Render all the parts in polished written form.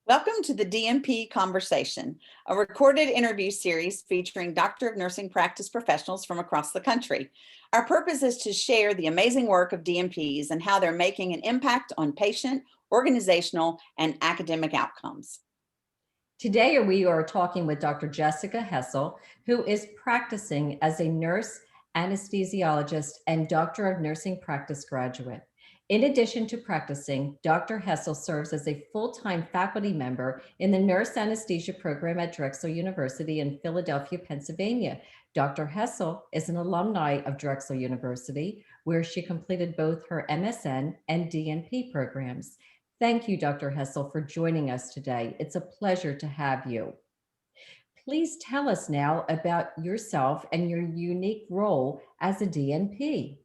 Welcome to the DNP Conversation, a recorded interview series featuring Doctor of Nursing practice professionals from across the country. Our purpose is to share the amazing work of DNPs and how they're making an impact on patient, organizational, and academic outcomes. Today, we are talking with Dr. Jessica Hessel, who is practicing as a nurse anesthesiologist and Doctor of Nursing practice graduate. In addition to practicing, Dr. Hessel serves as a full-time faculty member in the Nurse Anesthesia program at Drexel University in Philadelphia, Pennsylvania. Dr. Hessel is an alumni of Drexel University, where she completed both her MSN and DNP programs. Thank you, Dr. Hessel, for joining us today. It's a pleasure to have you. Please tell us now about yourself and your unique role as a DNP.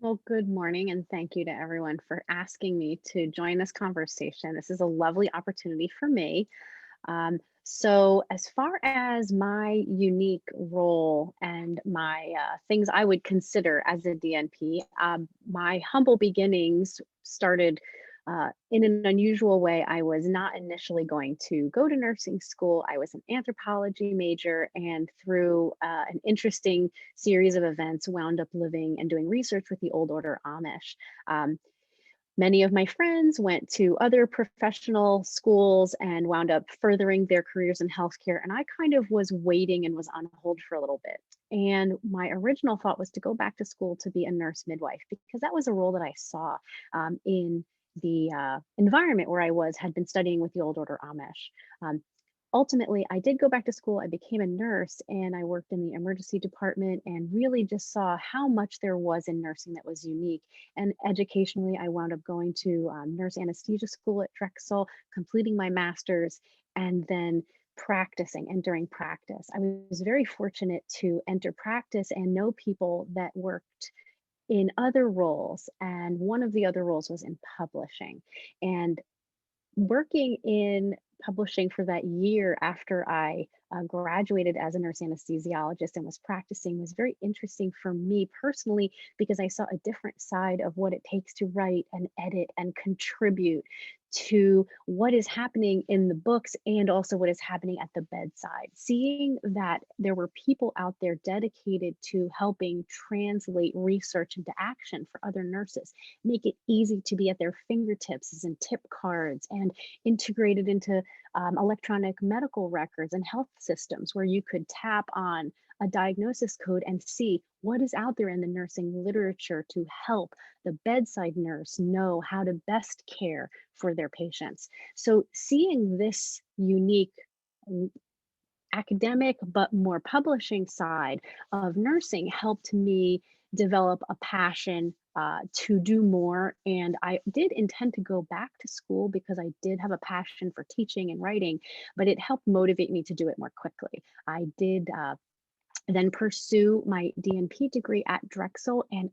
Well, good morning, and thank you to everyone for asking me to join this conversation. This is a lovely opportunity for me. As far as my unique role and my things I would consider as a DNP, my humble beginnings started in an unusual way. I was not initially going to go to nursing school. I was an anthropology major, and through an interesting series of events, wound up living and doing research with the old order Amish. Many of my friends went to other professional schools and wound up furthering their careers in healthcare. And I kind of was waiting and was on hold for a little bit. And my original thought was to go back to school to be a nurse midwife, because that was a role that I saw in the environment where I had been studying with the old order Amish. Ultimately, I did go back to school. I became a nurse and I worked in the emergency department and really just saw how much there was in nursing that was unique. And educationally, I wound up going to nurse anesthesia school at Drexel, completing my master's, and then practicing. And during practice, I was very fortunate to enter practice and know people that worked in other roles. And one of the other roles was in publishing. And working in publishing for that year after I graduated as a nurse anesthesiologist and was practicing was very interesting for me personally, because I saw a different side of what it takes to write and edit and contribute to what is happening in the books and also what is happening at the bedside. Seeing that there were people out there dedicated to helping translate research into action for other nurses, make it easy to be at their fingertips as in tip cards and integrated into electronic medical records and health systems, where you could tap on a diagnosis code and see what is out there in the nursing literature to help the bedside nurse know how to best care for their patients. So seeing this unique academic but more publishing side of nursing helped me develop a passion to do more. And I did intend to go back to school because I did have a passion for teaching and writing, but it helped motivate me to do it more quickly. I did then pursue my DNP degree at Drexel, and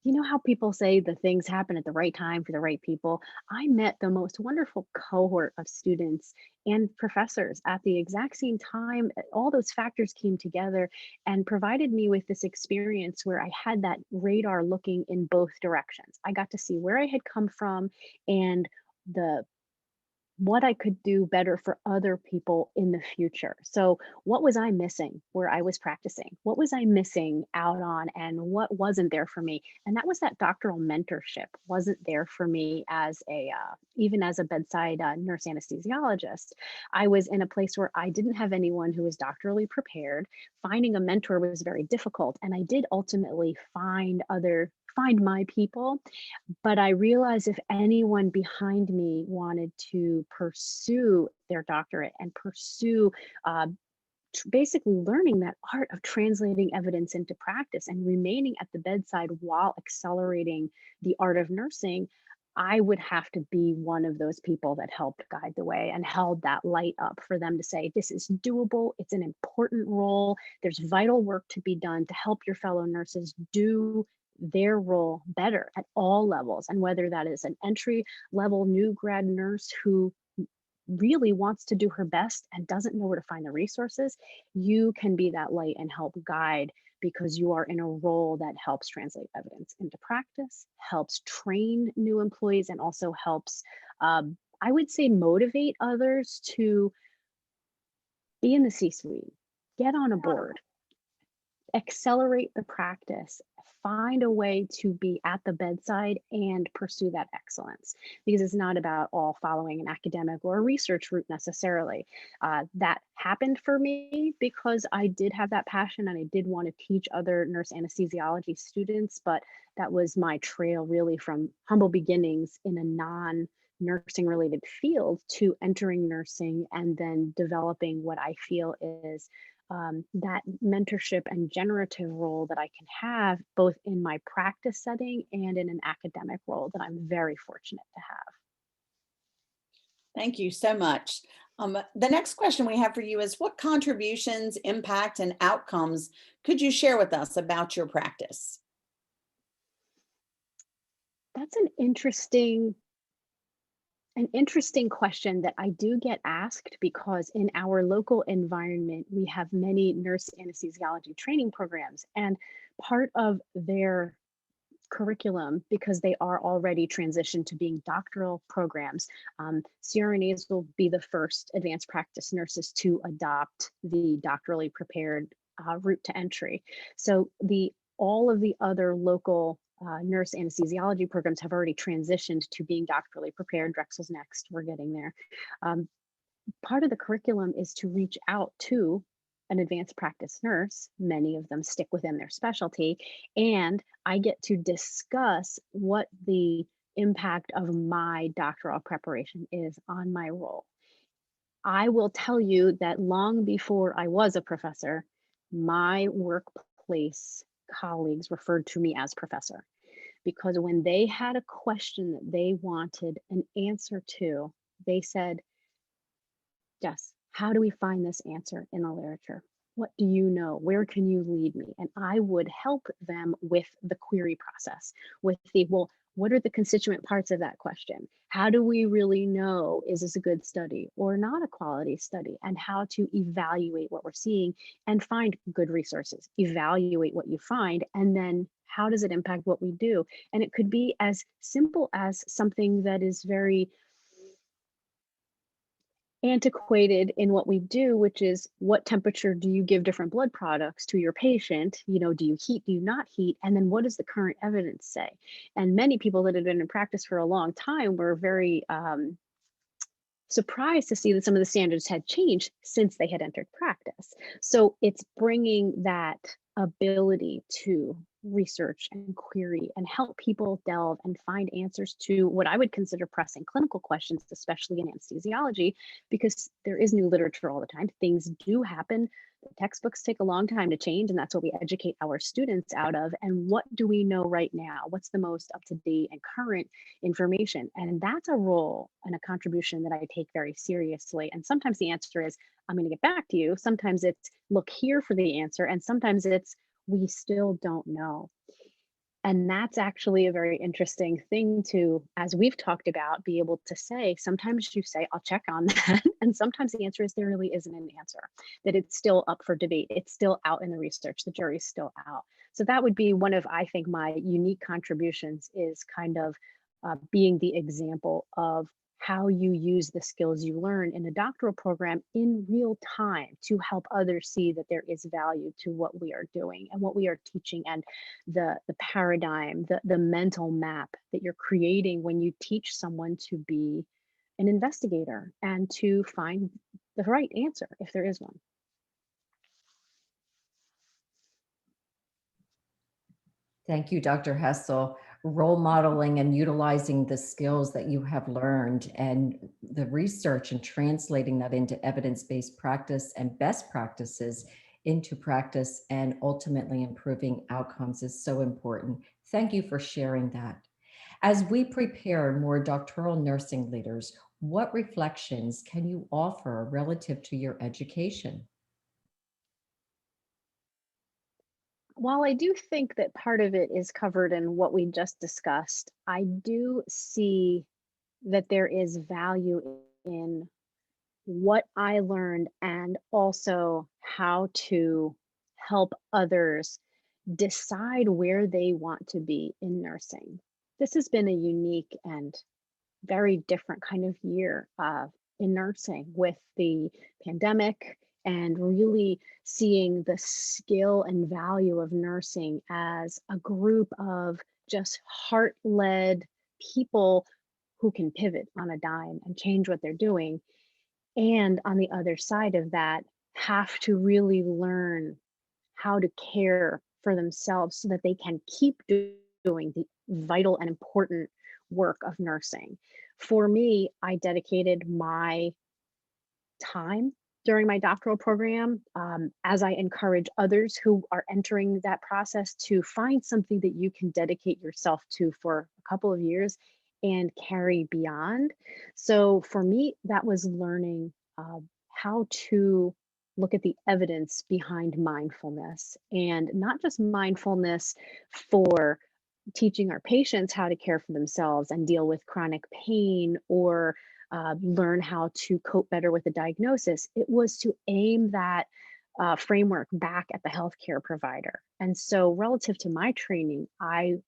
you know how people say the things happen at the right time for the right people? I met the most wonderful cohort of students and professors at the exact same time. All those factors came together and provided me with this experience where I had that radar looking in both directions. I got to see where I had come from and the what I could do better for other people in the future. So, what was I missing where I was practicing? What was I missing out on, and what wasn't there for me? And that was that doctoral mentorship wasn't there for me as even as a bedside nurse anesthesiologist. I was in a place where I didn't have anyone who was doctorally prepared. Finding a mentor was very difficult, and I did ultimately find my people, but I realized if anyone behind me wanted to pursue their doctorate and pursue basically learning that art of translating evidence into practice and remaining at the bedside while accelerating the art of nursing, I would have to be one of those people that helped guide the way and held that light up for them to say, this is doable. It's an important role. There's vital work to be done to help your fellow nurses do their role better at all levels. And whether that is an entry level new grad nurse who really wants to do her best and doesn't know where to find the resources, you can be that light and help guide, because you are in a role that helps translate evidence into practice, helps train new employees, and also helps I would say motivate others to be in the C-suite, get on a board, accelerate the practice, find a way to be at the bedside and pursue that excellence, because it's not about all following an academic or a research route necessarily. That happened for me because I did have that passion and I did want to teach other nurse anesthesiology students, but that was my trail really from humble beginnings in a non-nursing related field to entering nursing and then developing what I feel is that mentorship and generative role that I can have both in my practice setting and in an academic role that I'm very fortunate to have. Thank you so much. The next question we have for you is, what contributions, impact, and outcomes could you share with us about your practice? That's an interesting question that I do get asked because in our local environment, we have many nurse anesthesiology training programs, and part of their curriculum, because they are already transitioned to being doctoral programs. CRNAs will be the first advanced practice nurses to adopt the doctorally prepared route to entry. So all of the other local nurse anesthesiology programs have already transitioned to being doctorally prepared. Drexel's next, we're getting there. Part of the curriculum is to reach out to an advanced practice nurse. Many of them stick within their specialty, and I get to discuss what the impact of my doctoral preparation is on my role. I will tell you that long before I was a professor, my workplace colleagues referred to me as professor, because when they had a question that they wanted an answer to, they said, Jess, how do we find this answer in the literature? What do you know? Where can you lead me? And I would help them with the query process, with well, what are the constituent parts of that question? How do we really know, is this a good study or not a quality study? And how to evaluate what we're seeing and find good resources, evaluate what you find, and then how does it impact what we do? And it could be as simple as something that is very antiquated in what we do, which is what temperature do you give different blood products to your patient? Do you heat, do you not heat? And then what does the current evidence say? And many people that had been in practice for a long time were very surprised to see that some of the standards had changed since they had entered practice. So it's bringing that ability to research and query and help people delve and find answers to what I would consider pressing clinical questions, especially in anesthesiology, because there is new literature all the time. Things do happen. The textbooks take a long time to change, and that's what we educate our students out of. And what do we know right now? What's the most up-to-date and current information? And that's a role and a contribution that I take very seriously. And sometimes the answer is, I'm going to get back to you. Sometimes it's, look here for the answer. And sometimes it's, we still don't know. And that's actually a very interesting thing to, as we've talked about, be able to say. Sometimes you say, I'll check on that. And sometimes the answer is there really isn't an answer, that it's still up for debate. It's still out in the research. The jury's still out. So that would be one of, I think, my unique contributions, is kind of being the example of how you use the skills you learn in a doctoral program in real time to help others see that there is value to what we are doing and what we are teaching, and the paradigm, the mental map that you're creating when you teach someone to be an investigator and to find the right answer if there is one. Thank you, Dr. Hessel. Role modeling and utilizing the skills that you have learned and the research and translating that into evidence-based practice and best practices into practice and ultimately improving outcomes is so important. Thank you for sharing that. As we prepare more doctoral nursing leaders, what reflections can you offer relative to your education? While I do think that part of it is covered in what we just discussed, I do see that there is value in what I learned and also how to help others decide where they want to be in nursing. This has been a unique and very different kind of year in nursing with the pandemic, and really seeing the skill and value of nursing as a group of just heart-led people who can pivot on a dime and change what they're doing. And on the other side of that, have to really learn how to care for themselves so that they can keep doing the vital and important work of nursing. For me, I dedicated my time during my doctoral program, as I encourage others who are entering that process to find something that you can dedicate yourself to for a couple of years and carry beyond. So for me, that was learning how to look at the evidence behind mindfulness, and not just mindfulness for teaching our patients how to care for themselves and deal with chronic pain, or learn how to cope better with a diagnosis. It was to aim that framework back at the healthcare provider. And so, relative to my training, I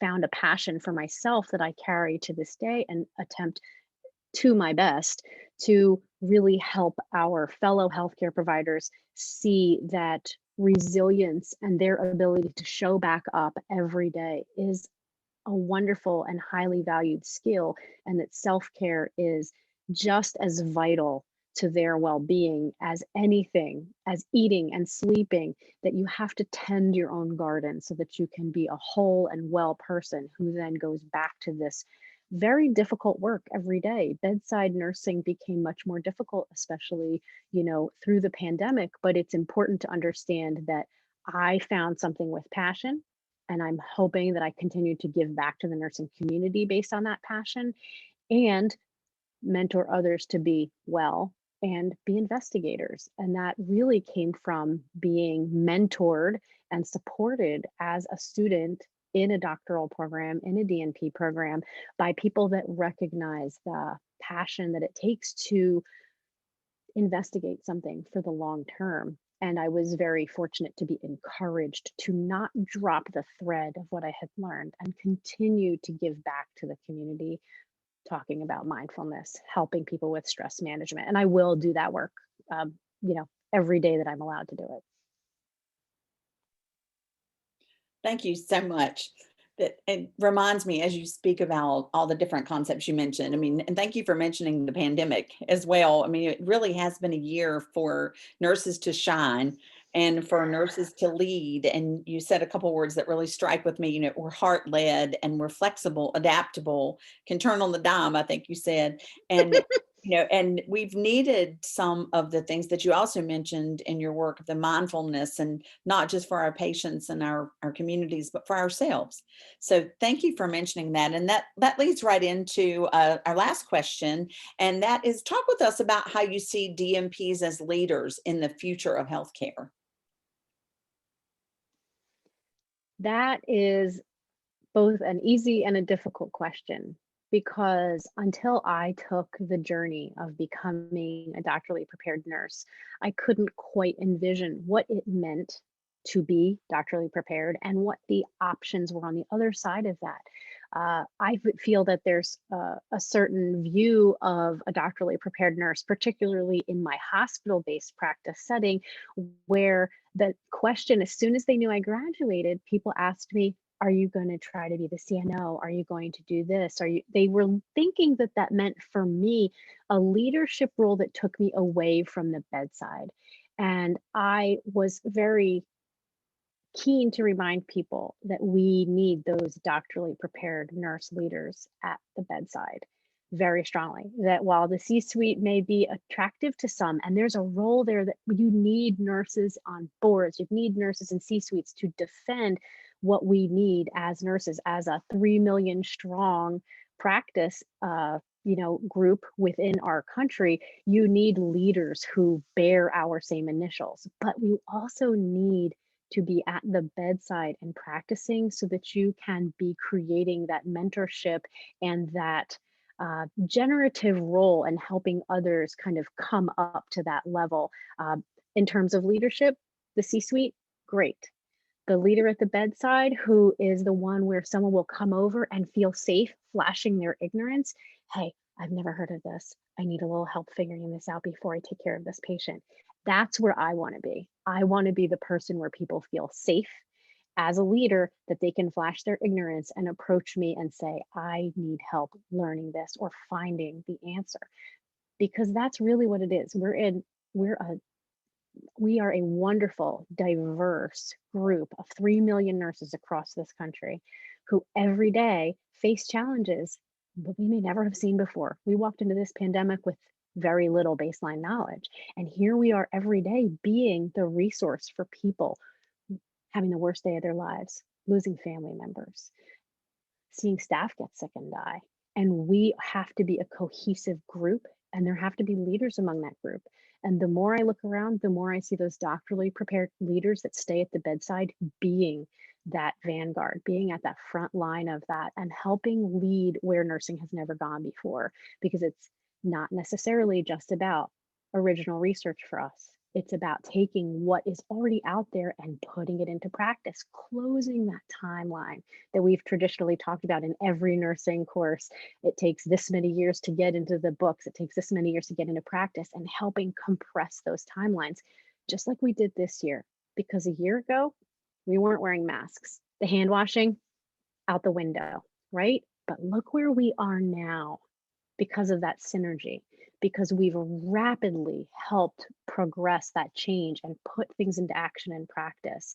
found a passion for myself that I carry to this day and attempt to my best to really help our fellow healthcare providers see that resilience and their ability to show back up every day is a wonderful and highly valued skill, and that self-care is just as vital to their well-being as anything, as eating and sleeping, that you have to tend your own garden so that you can be a whole and well person who then goes back to this very difficult work every day. Bedside nursing became much more difficult, especially, through the pandemic, but it's important to understand that I found something with passion, and I'm hoping that I continue to give back to the nursing community based on that passion, and mentor others to be well and be investigators. And that really came from being mentored and supported as a student in a doctoral program, in a DNP program, by people that recognize the passion that it takes to investigate something for the long term. And I was very fortunate to be encouraged to not drop the thread of what I had learned and continue to give back to the community, talking about mindfulness, helping people with stress management. And I will do that work, every day that I'm allowed to do it. Thank you so much. That it reminds me as you speak about all the different concepts you mentioned. I mean, and thank you for mentioning the pandemic as well. I mean, it really has been a year for nurses to shine and for nurses to lead. And you said a couple words that really strike with me. We're heart led and we're flexible, adaptable, can turn on the dime, I think you said. And and we've needed some of the things that you also mentioned in your work, the mindfulness, and not just for our patients and our communities, but for ourselves. So thank you for mentioning that. And that leads right into our last question. And that is, talk with us about how you see DMPs as leaders in the future of healthcare. That is both an easy and a difficult question, because until I took the journey of becoming a doctorally prepared nurse, I couldn't quite envision what it meant to be doctorally prepared and what the options were on the other side of that. I feel that there's a certain view of a doctorally prepared nurse, particularly in my hospital-based practice setting, where the question, as soon as they knew I graduated, people asked me, are you going to try to be the CNO? Are you going to do this? They were thinking that that meant for me a leadership role that took me away from the bedside. And I was very keen to remind people that we need those doctorally prepared nurse leaders at the bedside very strongly. That while the C-suite may be attractive to some, and there's a role there, that you need nurses on boards, you need nurses in C-suites to defend what we need as nurses, as a 3 million strong practice group within our country. You need leaders who bear our same initials, but we also need to be at the bedside and practicing so that you can be creating that mentorship and that generative role and helping others kind of come up to that level. In terms of leadership, the C-suite, great. The leader at the bedside, who is the one where someone will come over and feel safe flashing their ignorance. Hey, I've never heard of this. I need a little help figuring this out before I take care of this patient. That's where I want to be. I want to be the person where people feel safe as a leader, that they can flash their ignorance and approach me and say, I need help learning this or finding the answer. Because that's really what it is. We are a wonderful, diverse group of 3 million nurses across this country who every day face challenges that we may never have seen before. We walked into this pandemic with very little baseline knowledge. And here we are every day being the resource for people having the worst day of their lives, losing family members, seeing staff get sick and die. And we have to be a cohesive group, and there have to be leaders among that group. And the more I look around, the more I see those doctorally prepared leaders that stay at the bedside being that vanguard, being at that front line of that and helping lead where nursing has never gone before, because it's not necessarily just about original research for us. It's about taking what is already out there and putting it into practice, closing that timeline that we've traditionally talked about in every nursing course. It takes this many years to get into the books. It takes this many years to get into practice, and helping compress those timelines, just like we did this year. Because a year ago, we weren't wearing masks. The hand washing, out the window, right? But look where we are now because of that synergy, because we've rapidly helped progress that change and put things into action and practice.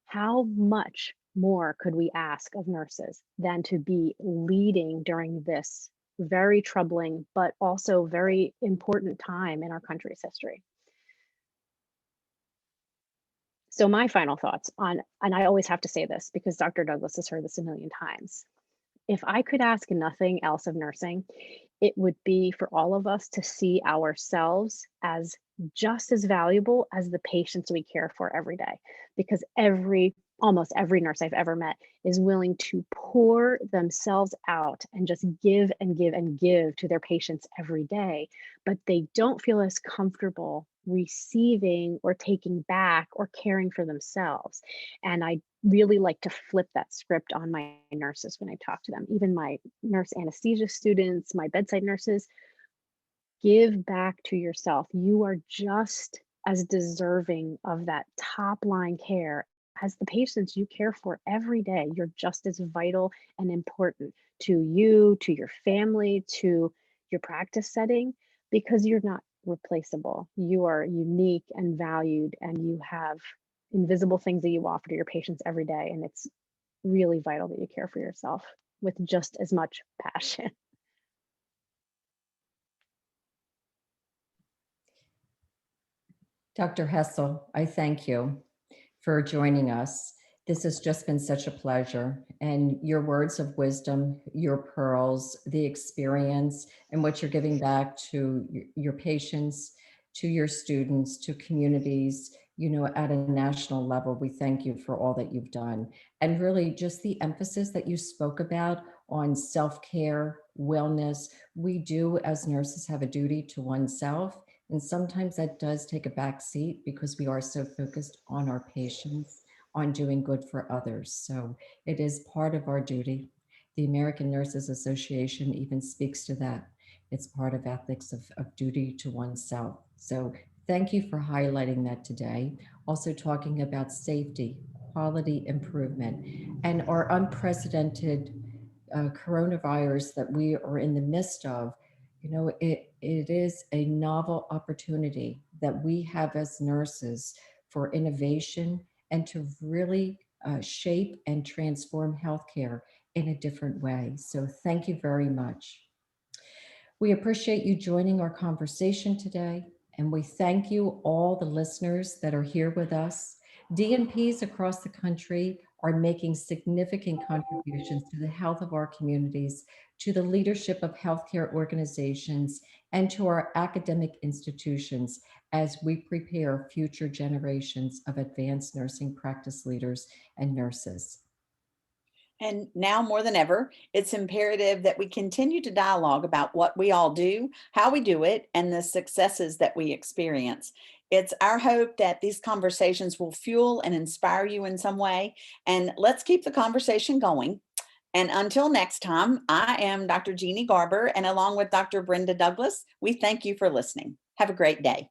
How much more could we ask of nurses than to be leading during this very troubling, but also very important time in our country's history? So my final thoughts on, and I always have to say this because Dr. Douglas has heard this a million times. If I could ask nothing else of nursing, it would be for all of us to see ourselves as just as valuable as the patients we care for every day. Because almost every nurse I've ever met is willing to pour themselves out and just give and give and give to their patients every day, but they don't feel as comfortable receiving or taking back or caring for themselves. And I really like to flip that script on my nurses when I talk to them, even my nurse anesthesia students, my bedside nurses. Give back to yourself. You are just as deserving of that top line care as the patients you care for every day. You're just as vital and important to you, to your family, to your practice setting, because you're not replaceable. You are unique and valued, and you have invisible things that you offer to your patients every day. And it's really vital that you care for yourself with just as much passion. Dr. Hessel, I thank you for joining us. This has just been such a pleasure. And your words of wisdom, your pearls, the experience, and what you're giving back to your patients, to your students, to communities, at a national level, we thank you for all that you've done. And really just the emphasis that you spoke about on self-care, wellness. We do, as nurses, have a duty to oneself. And sometimes that does take a back seat because we are so focused on our patients, on doing good for others. So it is part of our duty. The American Nurses Association even speaks to that. It's part of ethics of duty to oneself. So thank you for highlighting that today. Also talking about safety, quality improvement, and our unprecedented coronavirus that we are in the midst of. It is a novel opportunity that we have as nurses for innovation and to really shape and transform healthcare in a different way. So thank you very much. We appreciate you joining our conversation today, and we thank you, all the listeners that are here with us. DNPs across the country are making significant contributions to the health of our communities, to the leadership of healthcare organizations, and to our academic institutions as we prepare future generations of advanced nursing practice leaders and nurses. And now more than ever, it's imperative that we continue to dialogue about what we all do, how we do it, and the successes that we experience. It's our hope that these conversations will fuel and inspire you in some way. And let's keep the conversation going. And until next time, I am Dr. Jeannie Garber, and along with Dr. Brenda Douglas, we thank you for listening. Have a great day.